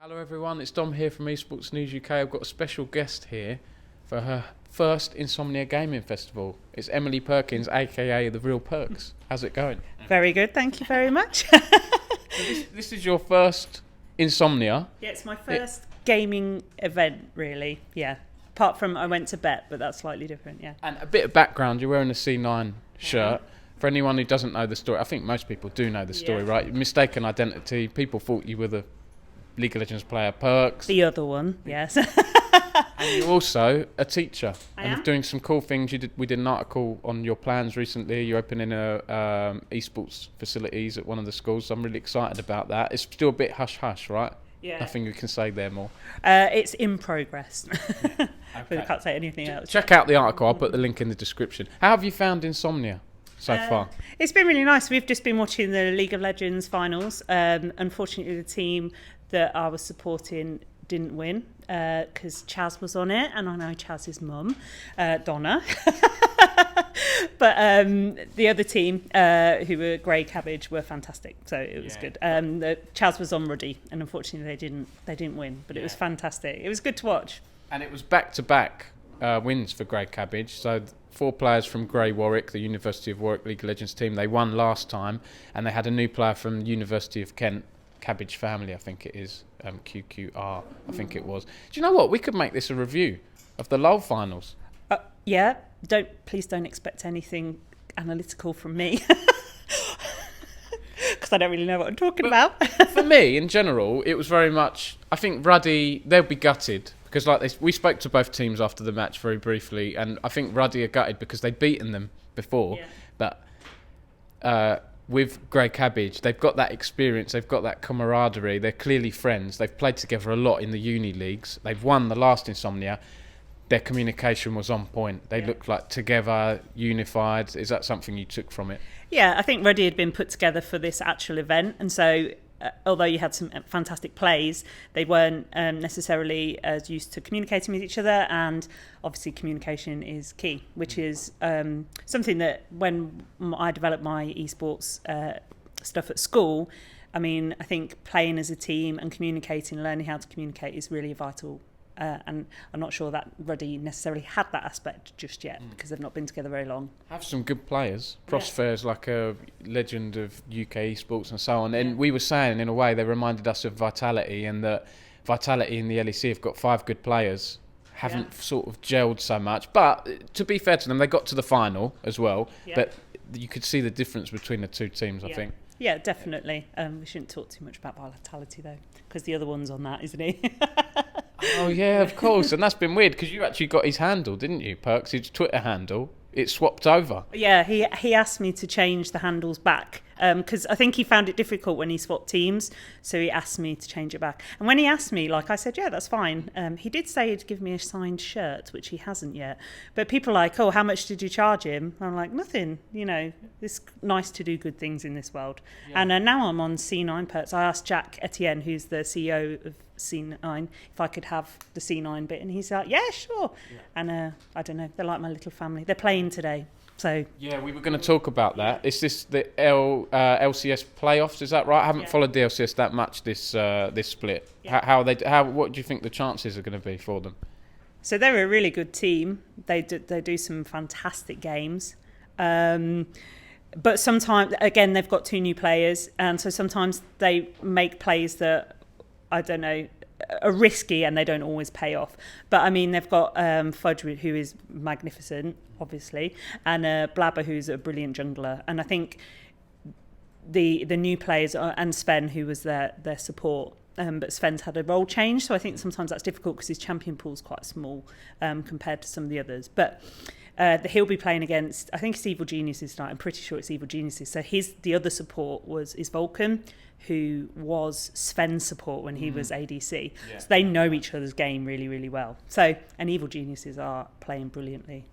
Hello everyone, it's Dom here from Esports News UK. I've got a special guest here for her first Insomnia Gaming Festival. It's Emily Perkins, aka the real Perkz. How's it going? Very good, thank you very much. This is your first Insomnia. Yeah, it's my first gaming event, really. Yeah, apart from I went to Bet, but that's slightly different. Yeah. And a bit of background, you're wearing a C9 shirt. For anyone who doesn't know the story, I think most people do know the story, right? Mistaken identity. People thought you were the League of Legends player Perkz. The other one, yes. And you're also a teacher. I and am. doing some cool things. We did an article on your plans recently. You're opening a esports facilities at one of the schools. So I'm really excited about that. It's still a bit hush-hush, right? Yeah. Nothing you can say there more. It's in progress. Okay. But I can't say anything else. Check out the article. I'll put the link in the description. How have you found Insomnia so far? It's been really nice. We've just been watching the League of Legends finals. Unfortunately, the team that I was supporting didn't win because Chaz was on it, and I know Chaz's mum, Donna. But the other team, who were Grey Cabbage, were fantastic, so it was good. Chaz was on Ruddy, and unfortunately they didn't win, but it was fantastic. It was good to watch. And it was back-to-back wins for Grey Cabbage. So 4 players from Grey Warwick, the University of Warwick League of Legends team, they won last time, and they had a new player from the University of Kent, Cabbage Family, I think it is, QQR, I think it was. Do you know what? We could make this a review of the LoL finals. Yeah, please don't expect anything analytical from me, because I don't really know what I'm talking about. For me, in general, it was very much, I think Ruddy, they'll be gutted, because we spoke to both teams after the match very briefly, and I think Ruddy are gutted because they'd beaten them before, but with Grey Cabbage, they've got that experience, they've got that camaraderie, they're clearly friends, they've played together a lot in the uni leagues, they've won the last Insomnia, their communication was on point, they looked like together, unified. Is that something you took from it? Yeah, I think Ruddy had been put together for this actual event, and so although you had some fantastic plays, they weren't necessarily as used to communicating with each other, and obviously communication is key, which is something that when I developed my esports stuff at school, I mean, I think playing as a team and communicating, learning how to communicate is really vital. And I'm not sure that Ruddy necessarily had that aspect just yet because they've not been together very long. Have some good players. Crossfair's like a legend of UK esports and so on. And we were saying, in a way, they reminded us of Vitality, and that Vitality and the LEC have got 5 good players. Haven't sort of gelled so much. But to be fair to them, they got to the final as well. Yeah. But you could see the difference between the two teams, I think. Yeah, definitely. We shouldn't talk too much about Vitality, though, because the other one's on that, isn't he? Oh, yeah, of course. And that's been weird because you actually got his handle, didn't you, Perkz? His Twitter handle. It swapped over. Yeah, he asked me to change the handles back because I think he found it difficult when he swapped teams. So he asked me to change it back. And when he asked me, like I said, yeah, that's fine. He did say he'd give me a signed shirt, which he hasn't yet. But people are like, oh, how much did you charge him? I'm like, nothing. You know, it's nice to do good things in this world. Yeah. And now I'm on C9 Perkz. I asked Jack Etienne, who's the CEO of C9, if I could have the C9 bit, and he's like, yeah, sure. And I don't know, they're like my little family. They're playing today, so yeah, we were going to talk about that. Is this the LCS Playoffs? Is that right? I haven't followed the LCS that much this split. What do you think the chances are going to be for them? So they're a really good team. They do some fantastic games. But sometimes, again, they've got 2 new players, and so sometimes they make plays that, I don't know, are risky and they don't always pay off. But I mean, they've got Fudge, who is magnificent, obviously, and Blabber, who's a brilliant jungler. And I think the new players, and Sven, who was their support, but Sven's had a role change, so I think sometimes that's difficult because his champion pool's quite small compared to some of the others. But he'll be playing against, I think it's Evil Geniuses tonight. I'm pretty sure it's Evil Geniuses. So the other support is Vulcan, who was Sven's support when he was ADC. Yeah. So they know each other's game really, really well. So, and Evil Geniuses are playing brilliantly.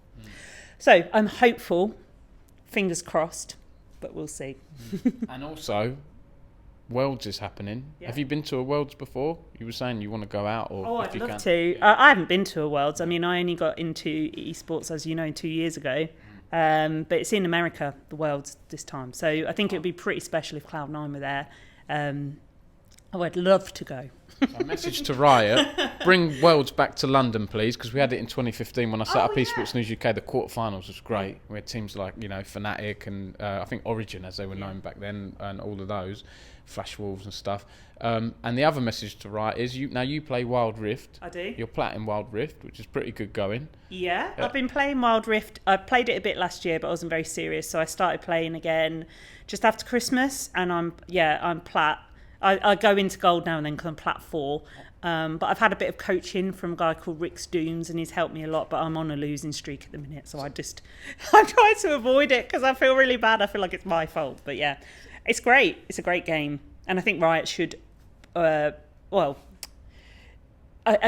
So I'm hopeful, fingers crossed, but we'll see. And also, Worlds is happening. Yeah. Have you been to a Worlds before? You were saying you want to go out, or I'd love to. I haven't been to a Worlds. I mean, I only got into esports, as you know, 2 years ago. But it's in America, the Worlds this time. So I think it would be pretty special if Cloud9 were there. Oh, I'd love to go. So a message to Riot: bring Worlds back to London, please, because we had it in 2015 when I set up Esports News UK. The quarterfinals was great. We had teams like Fnatic and I think Origin, as they were known back then, and all of those, Flash Wolves and stuff. And the other message to Riot is you play Wild Rift. I do. You're platinum Wild Rift, which is pretty good going. Yeah, I've been playing Wild Rift. I played it a bit last year, but I wasn't very serious, so I started playing again just after Christmas, and I'm plat. I go into gold now and then because I'm plat 4. But I've had a bit of coaching from a guy called Rick's Dooms, and he's helped me a lot, but I'm on a losing streak at the minute, so I try to avoid it because I feel really bad. I feel like it's my fault. But yeah, it's great. It's a great game. And I think Riot should, I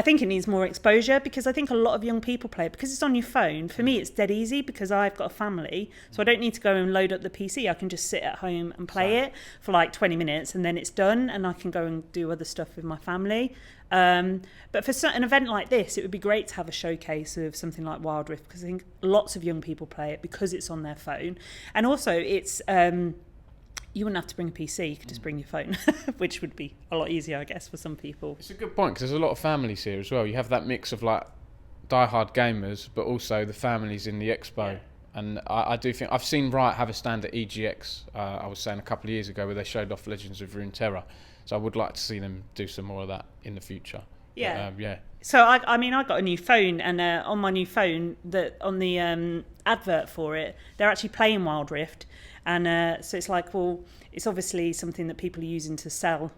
think it needs more exposure, because I think a lot of young people play it because it's on your phone. For me, it's dead easy because I've got a family, so I don't need to go and load up the PC. I can just sit at home and play it for like 20 minutes and then it's done, and I can go and do other stuff with my family. But for an event like this, it would be great to have a showcase of something like Wild Rift, because I think lots of young people play it because it's on their phone. And also it's... you wouldn't have to bring a PC, you could just bring your phone, which would be a lot easier, I guess, for some people. It's a good point, because there's a lot of families here as well. You have that mix of like diehard gamers, but also the families in the expo. Yeah. And I do think I've seen Riot have a stand at EGX, I was saying a couple of years ago, where they showed off Legends of Runeterra. So I would like to see them do some more of that in the future. Yeah. But, yeah. So I got a new phone, and on my new phone, on the advert for it, they're actually playing Wild Rift, and so it's like, well, it's obviously something that people are using to sell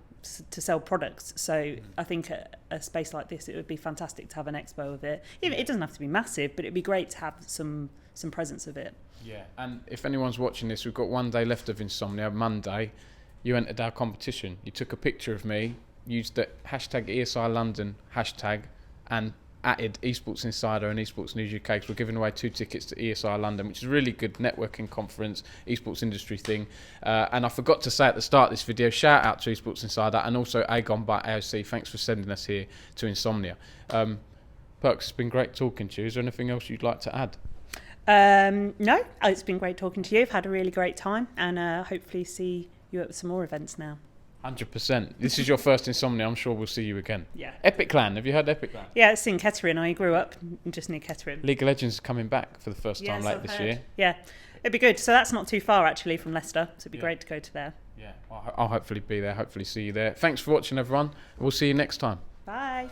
products. So I think a space like this, it would be fantastic to have an expo of it. It doesn't have to be massive, but it'd be great to have some presence of it. Yeah, and if anyone's watching this, we've got one day left of Insomnia. Monday, you entered our competition. You took a picture of me, used the hashtag ESILDN hashtag, and added Esports Insider and Esports News UK, because we're giving away 2 tickets to ESILDN, which is a really good networking conference, esports industry thing. And I forgot to say at the start of this video, shout out to Esports Insider and also Aegon by AOC. Thanks for sending us here to Insomnia. Perkz, it's been great talking to you. Is there anything else you'd like to add? No, it's been great talking to you. I've had a really great time, and hopefully see you at some more events now. 100%. This is your first Insomnia. I'm sure we'll see you again. Yeah. Epic Clan. Have you heard Epic Clan? Yeah, it's in Kettering. I grew up just near Kettering. League of Legends is coming back for the first time late this year. Yeah, it'd be good. So that's not too far actually from Leicester. So it'd be great to go to there. Yeah, I'll hopefully be there. Hopefully see you there. Thanks for watching, everyone. We'll see you next time. Bye.